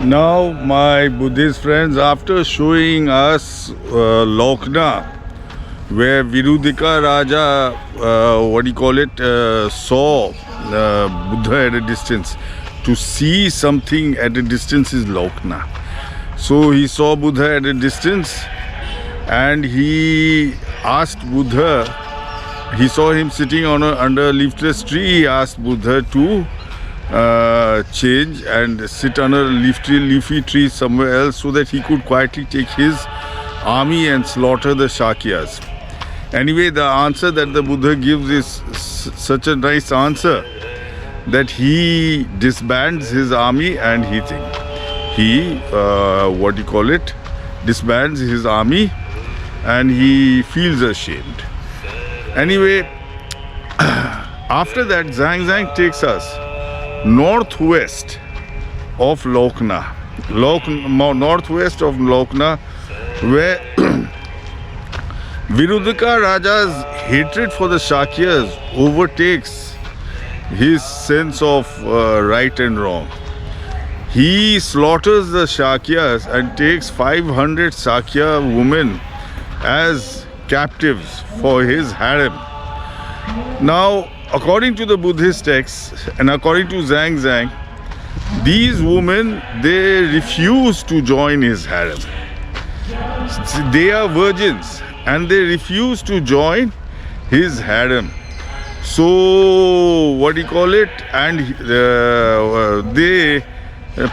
Now, my Buddhist friends, after showing us Lokna, where Virudhaka Raja, saw Buddha at a distance. To see something at a distance is Lokna. So he saw Buddha at a distance and he asked Buddha, he saw him sitting under a leafless tree. He asked Buddha to change and sit under a leafy tree somewhere else so that he could quietly take his army and slaughter the Sakyas. Anyway, the answer that the Buddha gives is such a nice answer that he disbands his army and disbands his army and he feels ashamed. Anyway, after that, Zhang takes us northwest of Lokna, northwest of Lokna, where Virudhaka Raja's hatred for the Sakyas overtakes his sense of right and wrong. He slaughters the Sakyas and takes 500 Sakya women as captives for his harem. Now, according to the Buddhist texts and according to Zhang, these women, they refuse to join his harem. They are virgins and they refuse to join his harem. So, and they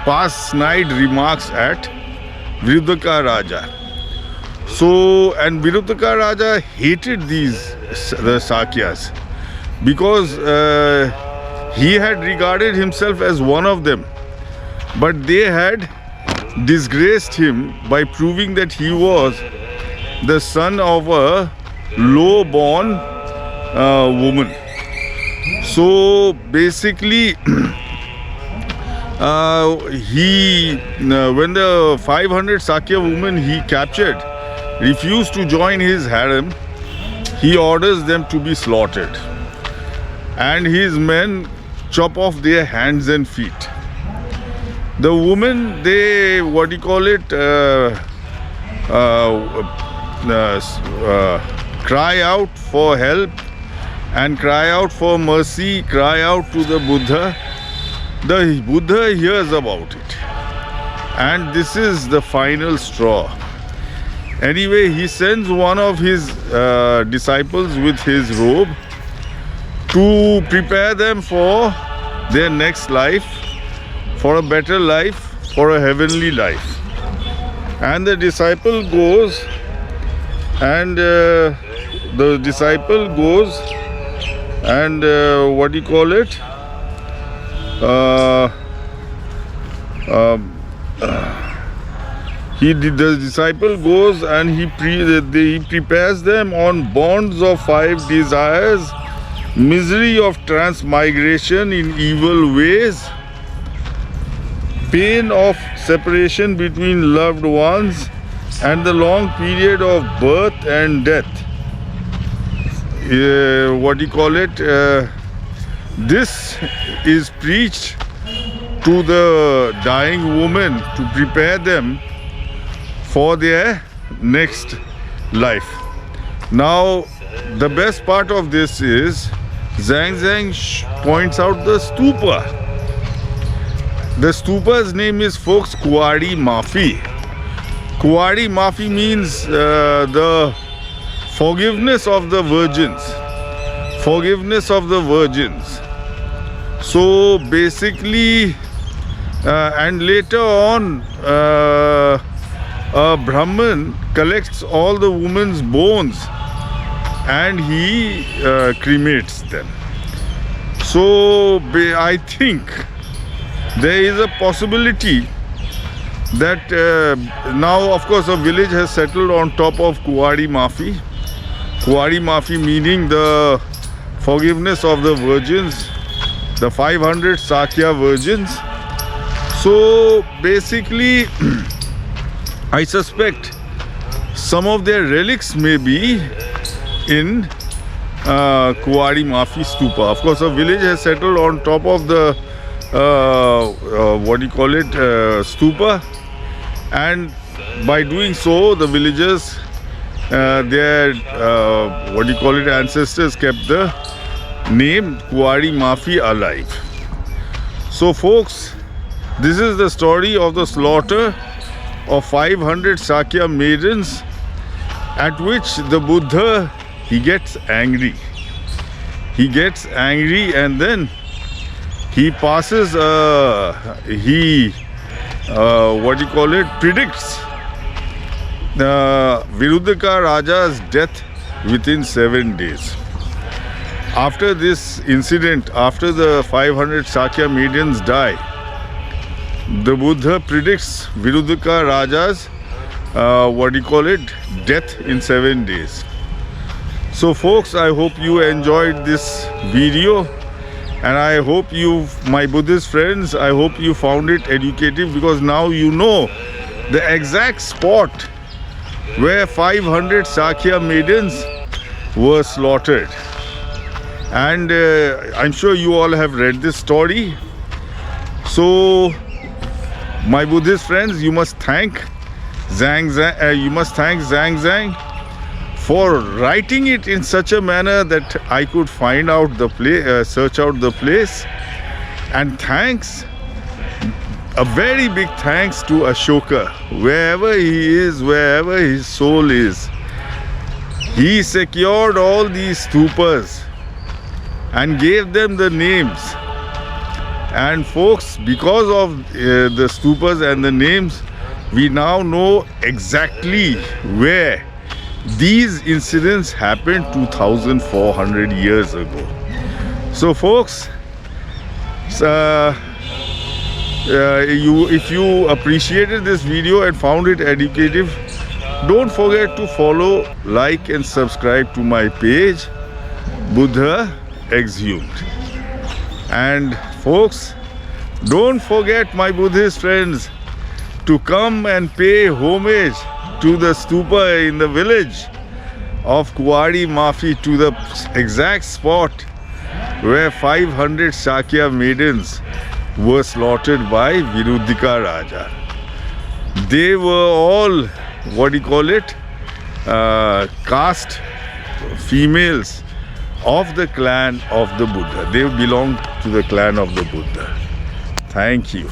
pass snide remarks at Virudhaka Raja. So, and Virudhaka Raja hated the Sakyas because he had regarded himself as one of them, but they had disgraced him by proving that he was the son of a low-born woman. So basically, when the 500 Sakya women he captured refused to join his harem, he orders them to be slaughtered. And his men chop off their hands and feet. The women, they, cry out for help and cry out for mercy, cry out to the Buddha. The Buddha hears about it. And this is the final straw. Anyway, he sends one of his disciples with his robe to prepare them for their next life, for a better life, for a heavenly life. And the disciple goes and the disciple goes and he prepares them on bonds of 5 desires, misery of transmigration in evil ways, pain of separation between loved ones, and the long period of birth and death. This is preached to the dying woman to prepare them for their next life. Now, the best part of this is Zhang points out the Stupa. The Stupa's name is, folks, Kuari Mafi. Kuari Mafi means the forgiveness of the virgins. Forgiveness of the virgins. So basically, and later on, a Brahmin collects all the women's bones and he cremates them. So I think there is a possibility that now, of course, a village has settled on top of Kuari Mafi. Kuari Mafi meaning the forgiveness of the virgins, the 500 Sakya virgins. So basically, I suspect some of their relics may be in Kuari Mafi Stupa. Of course, a village has settled on top of the stupa, and by doing so the villagers, their ancestors kept the name Kuari Mafi alive. So folks, this is the story of the slaughter of 500 Sakya maidens, at which the Buddha, he gets angry. He gets angry, and then he passes, predicts Virudhaka Raja's death within 7 days. After this incident, after the 500 Sakya maidens die, the Buddha predicts Virudhaka Raja's death in 7 days. So folks, I hope you enjoyed this video, and I hope you, my Buddhist friends, I hope you found it educative, because now you know the exact spot where 500 Sakya maidens were slaughtered. And I'm sure you all have read this story. So my Buddhist friends, you must thank Zhang Zhang for writing it in such a manner that I could find out the place, search out the place. And thanks, a very big thanks to Ashoka, wherever he is, wherever his soul is. He secured all these stupas and gave them the names. And folks, because of the stupas and the names, we now know exactly where these incidents happened 2,400 years ago. So folks, if you appreciated this video and found it educative, don't forget to follow, like and subscribe to my page, Buddha Exhumed. And folks, don't forget, my Buddhist friends, to come and pay homage to the stupa in the village of Kuari Mafi, to the exact spot where 500 Sakya maidens were slaughtered by Virudhaka Raja. They were all, caste females of the clan of the Buddha. They belonged to the clan of the Buddha. Thank you.